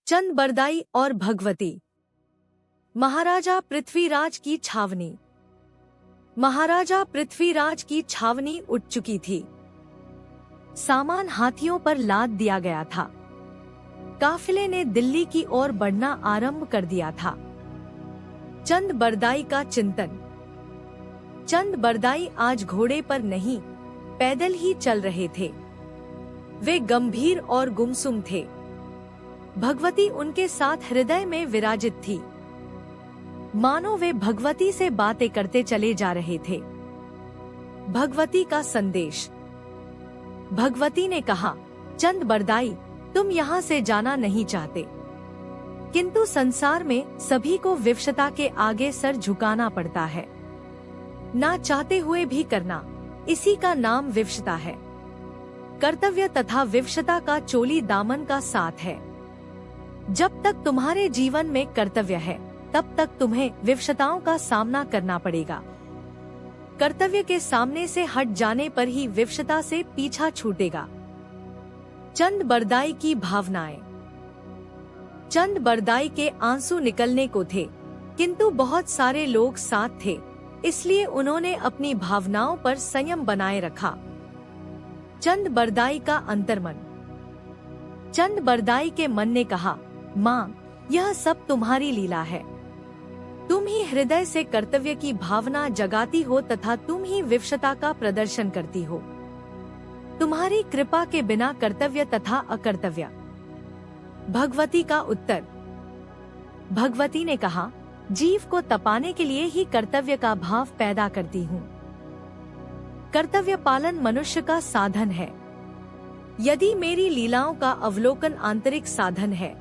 चंद बरदाई और भगवती। महाराजा पृथ्वीराज की छावनी। महाराजा पृथ्वीराज की छावनी उठ चुकी थी। सामान हाथियों पर लाद दिया गया था। काफिले ने दिल्ली की ओर बढ़ना आरंभ कर दिया था। चंद बरदाई का चिंतन। चंद बरदाई आज घोड़े पर नहीं, पैदल ही चल रहे थे। वे गंभीर और गुमसुम थे। भगवती उनके साथ हृदय में विराजित थी, मानो वे भगवती से बातें करते चले जा रहे थे। भगवती का संदेश। भगवती ने कहा, चंद बरदाई, तुम यहाँ से जाना नहीं चाहते, किंतु संसार में सभी को विवशता के आगे सर झुकाना पड़ता है। ना चाहते हुए भी करना, इसी का नाम विवशता है। कर्तव्य तथा विवशता का चोली दामन का साथ है। जब तक तुम्हारे जीवन में कर्तव्य है, तब तक तुम्हें विवशताओं का सामना करना पड़ेगा। कर्तव्य के सामने से हट जाने पर ही विवशता से पीछा छूटेगा। चंद बरदाई की भावनाएं। चंद बरदाई के आंसू निकलने को थे, किंतु बहुत सारे लोग साथ थे, इसलिए उन्होंने अपनी भावनाओं पर संयम बनाए रखा। चंद बरदाई का अंतर्मन। चंद बरदाई के मन ने कहा, माँ, यह सब तुम्हारी लीला है। तुम ही हृदय से कर्तव्य की भावना जगाती हो तथा तुम ही विवशता का प्रदर्शन करती हो। तुम्हारी कृपा के बिना कर्तव्य तथा अकर्तव्य। भगवती का उत्तर। भगवती ने कहा, जीव को तपाने के लिए ही कर्तव्य का भाव पैदा करती हूँ। कर्तव्य पालन मनुष्य का साधन है। यदि मेरी लीलाओं का अवलोकन आंतरिक साधन है,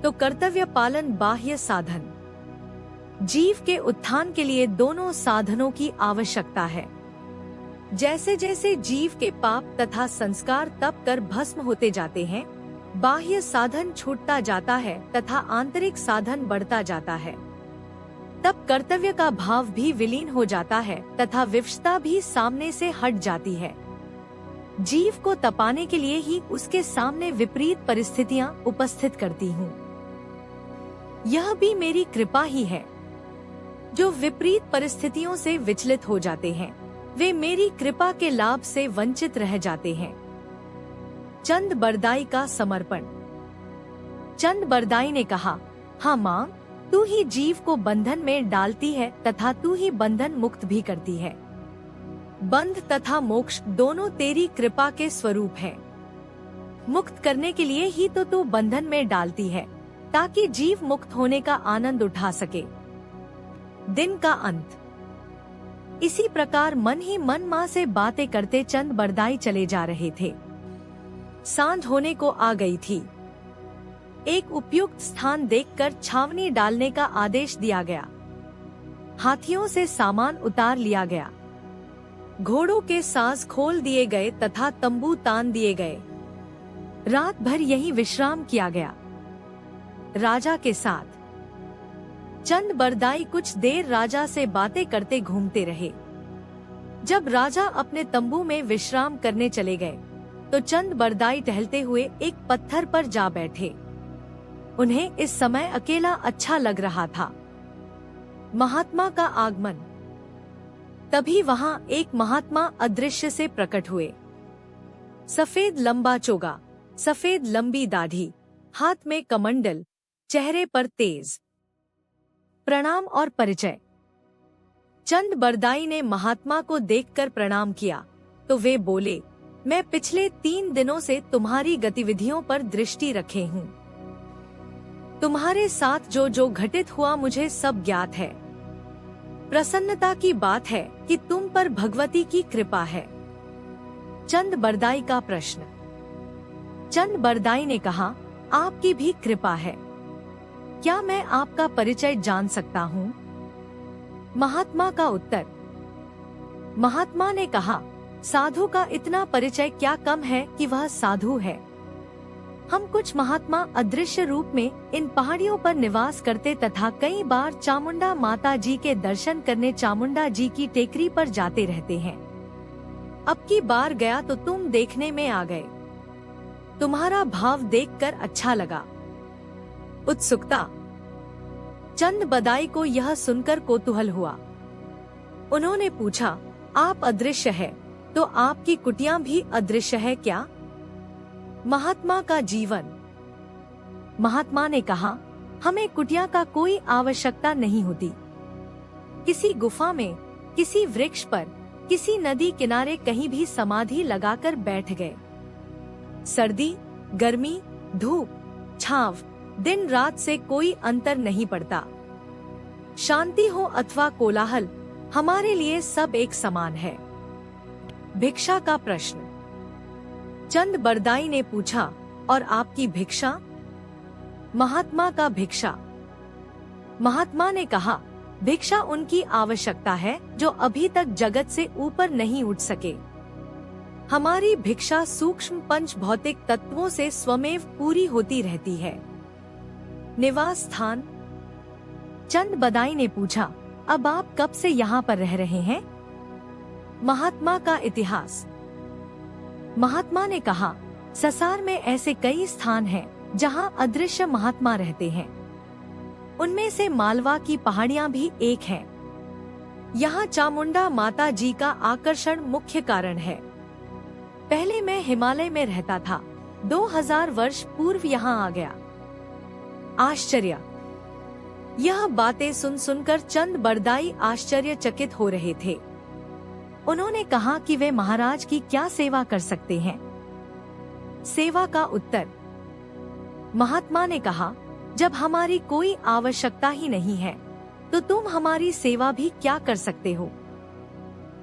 तो कर्तव्य पालन बाह्य साधन। जीव के उत्थान के लिए दोनों साधनों की आवश्यकता है। जैसे जैसे जीव के पाप तथा संस्कार तप कर भस्म होते जाते हैं, बाह्य साधन छूटता जाता है तथा आंतरिक साधन बढ़ता जाता है। तब कर्तव्य का भाव भी विलीन हो जाता है तथा विवशता भी सामने से हट जाती है। जीव को तपाने के लिए ही उसके सामने विपरीत परिस्थितियां उपस्थित करती हूँ। यह भी मेरी कृपा ही है। जो विपरीत परिस्थितियों से विचलित हो जाते हैं, वे मेरी कृपा के लाभ से वंचित रह जाते हैं। चंद बरदाई का समर्पण। चंद बरदाई ने कहा, हाँ माँ, तू ही जीव को बंधन में डालती है तथा तू ही बंधन मुक्त भी करती है। बंध तथा मोक्ष दोनों तेरी कृपा के स्वरूप हैं। मुक्त करने के लिए ही तो तू बंधन में डालती है, ताकि जीव मुक्त होने का आनंद उठा सके। दिन का अंत। इसी प्रकार मन ही मन माँ से बातें करते चंद बरदाई चले जा रहे थे। सांझ होने को आ गई थी। एक उपयुक्त स्थान देखकर छावनी डालने का आदेश दिया गया। हाथियों से सामान उतार लिया गया। घोड़ों के साज खोल दिए गए तथा तंबू तान दिए गए। रात भर यहीं विश्राम किया गया। राजा के साथ चंद बरदाई कुछ देर राजा से बातें करते घूमते रहे। जब राजा अपने तंबू में विश्राम करने चले गए, तो चंद बरदाई टहलते हुए एक पत्थर पर जा बैठे। उन्हें इस समय अकेला अच्छा लग रहा था। महात्मा का आगमन। तभी वहां एक महात्मा अदृश्य से प्रकट हुए। सफेद लंबा चोगा, सफेद लंबी दाढ़ी, हाथ में कमंडल, चेहरे पर तेज। प्रणाम और परिचय। चंद बरदाई ने महात्मा को देखकर प्रणाम किया, तो वे बोले, मैं पिछले 3 दिनों से तुम्हारी गतिविधियों पर दृष्टि रखे हूँ। तुम्हारे साथ जो जो घटित हुआ मुझे सब ज्ञात है। प्रसन्नता की बात है कि तुम पर भगवती की कृपा है। चंद बरदाई का प्रश्न। चंद बरदाई ने कहा, आपकी भी कृपा है। क्या मैं आपका परिचय जान सकता हूँ? महात्मा का उत्तर। महात्मा ने कहा, साधु का इतना परिचय क्या कम है कि वह साधु है। हम कुछ महात्मा अदृश्य रूप में इन पहाड़ियों पर निवास करते तथा कई बार चामुंडा माता जी के दर्शन करने चामुंडा जी की टेकरी पर जाते रहते हैं। अब की बार गया तो तुम देखने में आ गए। तुम्हारा भाव देखकर अच्छा लगा। उत्सुकता। चंद बदाई को यह सुनकर कौतूहल हुआ। उन्होंने पूछा, आप अदृश्य है, तो आपकी कुटिया भी अदृश्य है क्या? महात्मा का जीवन। महात्मा ने कहा, हमें कुटिया का कोई आवश्यकता नहीं होती। किसी गुफा में, किसी वृक्ष पर, किसी नदी किनारे कहीं भी समाधि लगाकर बैठ गए। सर्दी, गर्मी, धूप, छांव, दिन रात से कोई अंतर नहीं पड़ता। शांति हो अथवा कोलाहल, हमारे लिए सब एक समान है। भिक्षा का प्रश्न। चंद बरदाई ने पूछा, और आपकी भिक्षा? महात्मा का भिक्षा। महात्मा ने कहा, भिक्षा उनकी आवश्यकता है जो अभी तक जगत से ऊपर नहीं उठ सके। हमारी भिक्षा सूक्ष्म पंच भौतिक तत्वों से स्वमेव पूरी होती रहती है। निवास स्थान। चंद बदाई ने पूछा, अब आप कब से यहाँ पर रह रहे हैं? महात्मा का इतिहास। महात्मा ने कहा, संसार में ऐसे कई स्थान हैं जहाँ अदृश्य महात्मा रहते हैं। उनमें से मालवा की पहाड़ियाँ भी एक है। यहाँ चामुंडा माता जी का आकर्षण मुख्य कारण है। पहले मैं हिमालय में रहता था, 2000 वर्ष पूर्व यहाँ आ गया। आश्चर्य। यह बातें सुन सुनकर चंद बरदाई आश्चर्यचकित हो रहे थे। उन्होंने कहा कि वे महाराज की क्या सेवा कर सकते हैं। सेवा का उत्तर। महात्मा ने कहा, जब हमारी कोई आवश्यकता ही नहीं है, तो तुम हमारी सेवा भी क्या कर सकते हो?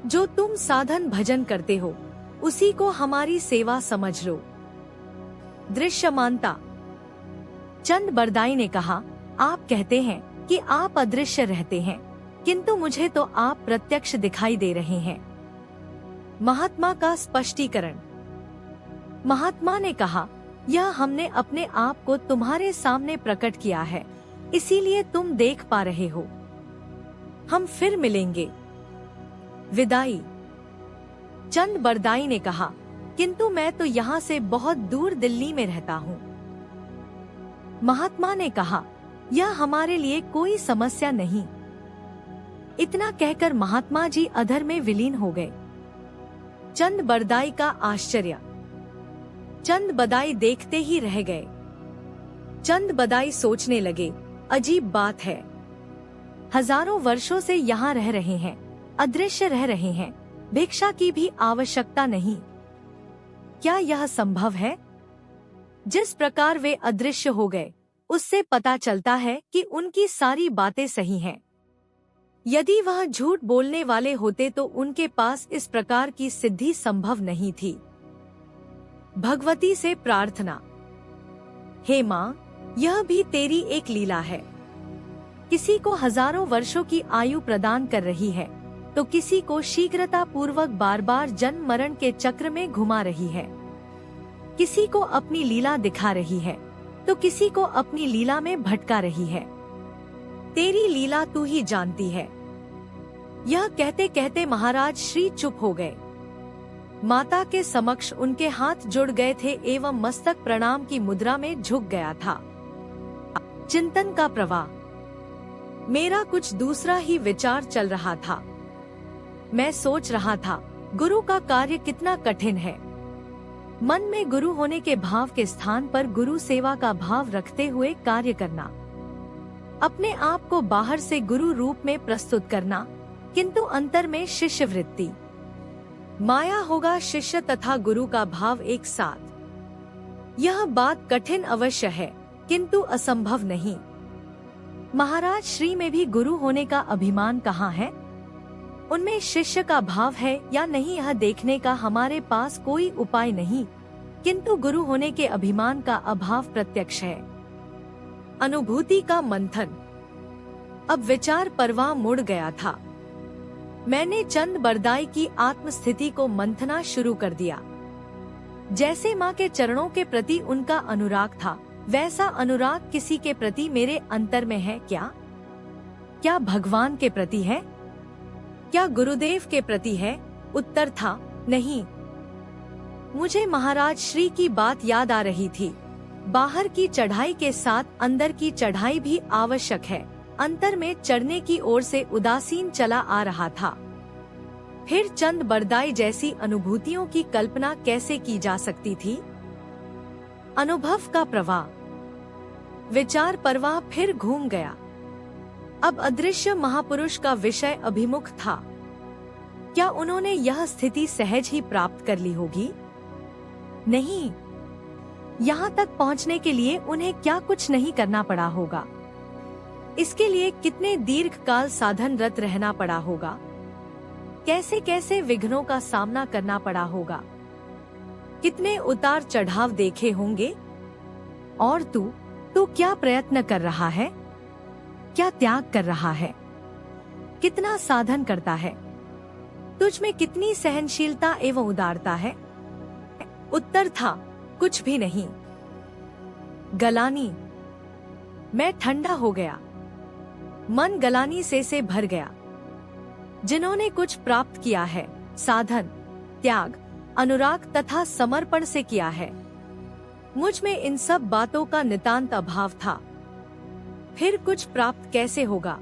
जो तुम साधन भजन करते हो, उसी को हमारी सेवा समझ लो। दृश्यमानता। चंद बरदाई ने कहा, आप कहते हैं कि आप अदृश्य रहते हैं, किंतु मुझे तो आप प्रत्यक्ष दिखाई दे रहे हैं। महात्मा का स्पष्टीकरण। महात्मा ने कहा, यह हमने अपने आप को तुम्हारे सामने प्रकट किया है, इसीलिए तुम देख पा रहे हो। हम फिर मिलेंगे। विदाई। चंद बरदाई ने कहा, किंतु मैं तो यहाँ से बहुत दूर दिल्ली में रहता हूँ। महात्मा ने कहा, यह हमारे लिए कोई समस्या नहीं। इतना कहकर महात्मा जी अधर में विलीन हो गए। चंद बरदाई का आश्चर्य। चंद बदाई देखते ही रह गए। चंद बदाई सोचने लगे, अजीब बात है, हजारों वर्षों से यहाँ रह रहे हैं, अदृश्य रह रहे हैं, भिक्षा की भी आवश्यकता नहीं। क्या यह संभव है? जिस प्रकार वे अदृश्य हो गए, उससे पता चलता है कि उनकी सारी बातें सही हैं। यदि वह झूठ बोलने वाले होते तो उनके पास इस प्रकार की सिद्धि संभव नहीं थी। भगवती से प्रार्थना। हे माँ, यह भी तेरी एक लीला है। किसी को हजारों वर्षों की आयु प्रदान कर रही है, तो किसी को शीघ्रता पूर्वक बार बार जन्म मरण के चक्र में घुमा रही है। किसी को अपनी लीला दिखा रही है, तो किसी को अपनी लीला में भटका रही है। तेरी लीला तू ही जानती है। यह कहते कहते महाराज श्री चुप हो गए। माता के समक्ष उनके हाथ जुड़ गए थे एवं मस्तक प्रणाम की मुद्रा में झुक गया था। चिंतन का प्रवाह। मेरा कुछ दूसरा ही विचार चल रहा था। मैं सोच रहा था, गुरु का कार्य कितना कठिन है। मन में गुरु होने के भाव के स्थान पर गुरु सेवा का भाव रखते हुए कार्य करना, अपने आप को बाहर से गुरु रूप में प्रस्तुत करना, किंतु अंतर में शिष्य वृत्ति। माया होगा शिष्य तथा गुरु का भाव एक साथ। यह बात कठिन अवश्य है, किंतु असंभव नहीं। महाराज श्री में भी गुरु होने का अभिमान कहाँ है? उनमें शिष्य का भाव है या नहीं, यह देखने का हमारे पास कोई उपाय नहीं, किंतु गुरु होने के अभिमान का अभाव प्रत्यक्ष है। अनुभूति का मंथन। अब विचार परवाह मुड़ गया था। मैंने चंद बरदाई की आत्मस्थिति को मंथना शुरू कर दिया। जैसे माँ के चरणों के प्रति उनका अनुराग था, वैसा अनुराग किसी के प्रति मेरे अंतर में है क्या? क्या भगवान के प्रति है? क्या गुरुदेव के प्रति है? उत्तर था नहीं। मुझे महाराज श्री की बात याद आ रही थी। बाहर की चढ़ाई के साथ अंदर की चढ़ाई भी आवश्यक है। अंतर में चढ़ने की ओर से उदासीन चला आ रहा था। फिर चंद बरदाई जैसी अनुभूतियों की कल्पना कैसे की जा सकती थी? अनुभव का प्रवाह, विचार प्रवाह फिर घूम गया। अब अदृश्य महापुरुष का विषय अभिमुख था। क्या उन्होंने यह स्थिति सहज ही प्राप्त कर ली होगी? नहीं, यहाँ तक पहुँचने के लिए उन्हें क्या कुछ नहीं करना पड़ा होगा। इसके लिए कितने दीर्घ काल साधनरत रहना पड़ा होगा, कैसे कैसे विघ्नों का सामना करना पड़ा होगा, कितने उतार चढ़ाव देखे होंगे। और तू क्या प्रयत्न कर रहा है? क्या त्याग कर रहा है? कितना साधन करता है? तुझ में कितनी सहनशीलता एवं उदारता है? उत्तर था, कुछ भी नहीं। गलानी, मैं ठंडा हो गया। मन गलानी से भर गया। जिन्होंने कुछ प्राप्त किया है, साधन, त्याग, अनुराग तथा समर्पण से किया है, मुझ में इन सब बातों का नितांत अभाव था। फिर कुछ प्राप्त कैसे होगा?